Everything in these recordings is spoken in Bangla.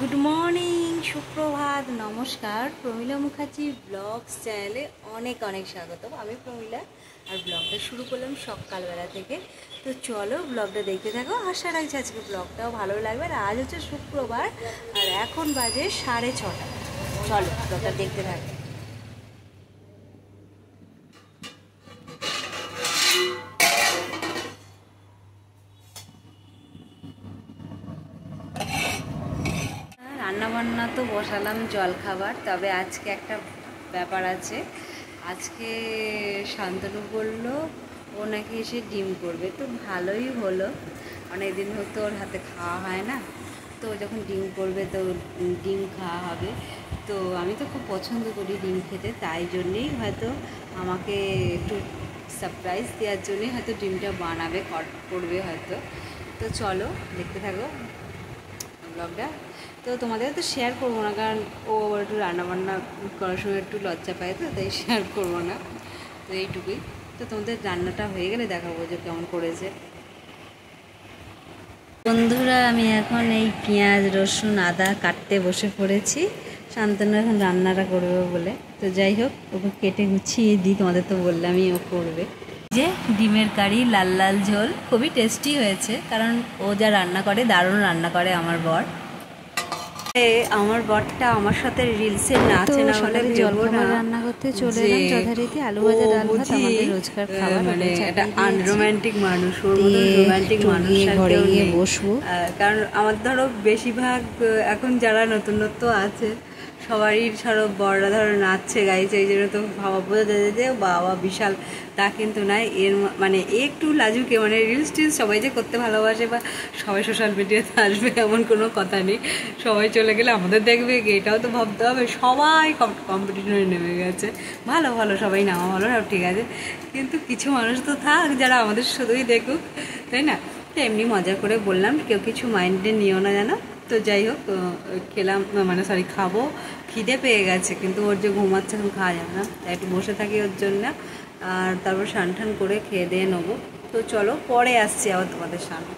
गुड मर्निंग सुप्रभात नमस्कार प्रमिला मुखार्जी ब्लग्स चैनले अनेक अनेक स्वागत। आमी प्रमिला और ब्लगटा शुरू करलाम सकाल बेला थेके। तो चलो ब्लगटा देखते थाको। आशा राखছি আজকে ব্লগটাও ভালো লাগবে। আর আজ হচ্ছে শুক্রবার আর এখন বাজে 6:30। চলো ব্লগটা দেখতে থাকো। রান্না বান্না তো বসালাম জল খাবার, তবে আজকে একটা ব্যাপার আছে। আজকে শান্তনু বলল ও নাকি এসে ডিম করবে, তো ভালোই হলো। অনেক দিন হতো ওর হাতে খাওয়া হয় না, তো যখন ডিম করবে তো ডিম খাওয়া হবে। তো আমি তো খুব পছন্দ করি ডিম খেতে, তাই জন্যেই হয়তো আমাকে একটু সারপ্রাইজ দেওয়ার জন্যই হয়তো ডিমটা বানাবে, করবে হয়তো। তো চলো দেখতে থাকো ব্লগটা। তো তোমাদের তো শেয়ার করবো না, কারণ ও একটু রান্নাবান্না করার সময় একটু লজ্জা পায়, তো তাই শেয়ার করবো না। তো এইটুকুই। তো তোমাদের রান্নাটা হয়ে গেলে দেখাবো যে কেমন করেছে। বন্ধুরা আমি এখন এই পেঁয়াজ রসুন আদা কাটতে বসে পড়েছি। শান্তনু এখন রান্নাটা করবে বলে। তো যাই হোক, ওকে কেটে গুছিয়ে দিই। তোমাদের তো বললামই ও করবে। যে ডিমের কারি লাল লাল ঝোল খুবই টেস্টি হয়েছে, কারণ ও যা রান্না করে দারুণ রান্না করে আমার বর। আমার বরটা আমার সাথে রিলসে নাচে না বলে জলখাবার রান্না করতে চলে এলাম যথারীতি। আলু ভাজা ডাল ভাত আমাদের রোজকার খাবার। মানে একটা আনরোম্যান্টিক মানুষ, ওর মতো রোম্যান্টিক মানুষ ঘরে গিয়ে বসবো। কারণ আমার ধরো বেশিরভাগ এখন যারা নতুন আছে সবারই ধরো বড়রা ধরো নাচছে গাইছে, এই জন্য তো ভাবা বোঝা যায় যে বাবা বিশাল। তা কিন্তু নাই, এর মানে একটু লাজুকে, মানে রিলস টিলস সবাই যে করতে ভালোবাসে বা সবাই সোশ্যাল মিডিয়াতে আসবে এমন কোনো কথা নেই। সবাই চলে গেলে আমাদের দেখবে, এটাও তো ভাবতে হবে। সবাই কম্পিটিশনে নেমে গেছে। ভালো ভালো সবাই নামা ভালো, সব ঠিক আছে, কিন্তু কিছু মানুষ তো থাক যারা আমাদের শুধুই দেখুক, তাই না? তো এমনি মজা করে বললাম, কেউ কিছু মাইন্ডে নিও না জানো। তো যাই হোক, খেলাম, মানে সরি খাবো। খিদে পেয়ে গেছে, কিন্তু ওর যে ঘুমাচ্ছে এখন খাওয়া যাবে না, তাই একটু বসে থাকি ওর জন্য। আর তারপর স্নান টান করে খেয়ে দিয়ে নেবো। তো চলো পরে আসছি আবার তোমাদের সামনে।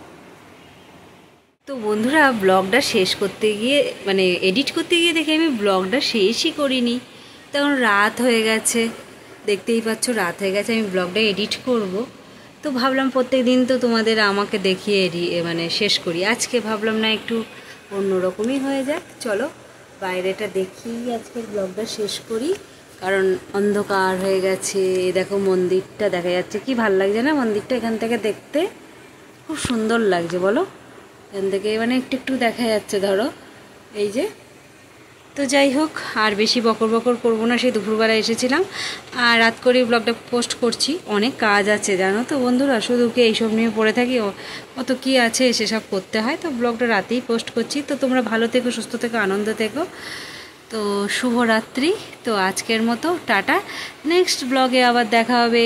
তো বন্ধুরা ব্লগটা শেষ করতে গিয়ে, মানে এডিট করতে গিয়ে দেখি আমি ব্লগটা শেষই করিনি। তখন রাত হয়ে গেছে, দেখতেই পাচ্ছ রাত হয়ে গেছে। আমি ব্লগটা এডিট করব, তো ভাবলাম প্রত্যেক দিন তো তোমাদের আমাকে দেখিয়ে মানে শেষ করি। আজকে ভাবলাম না, একটু অন্যরকমই হয়ে যাক। চলো বাইরেটা দেখি, আজকে ব্লগটা শেষ করি, কারণ অন্ধকার হয়ে গেছে। দেখো মন্দিরটা দেখা যাচ্ছে, কি ভাল লাগছে না মন্দিরটা? এখান থেকে দেখতে খুব সুন্দর লাগছে, বলো? এখান থেকে মানে একটু একটু দেখা যাচ্ছে ধরো, এই যে। তো যাই হোক, আর বেশি বকর বকর করবো না। সেই দুপুরবেলা এসেছিলাম আর রাত করে ব্লগটা পোস্ট করছি। অনেক কাজ আছে জানো তো বন্ধুরা, শুধু কি এইসব নিয়ে পড়ে থাকি? অত কি আছে সেসব করতে হয়। তো ব্লগটা রাতেই পোস্ট করছি। তো তোমরা ভালো থেকো, সুস্থ থেকো, আনন্দ থেকো। তো শুভরাত্রি। তো আজকের মতো টাটা, নেক্সট ব্লগে আবার দেখা হবে।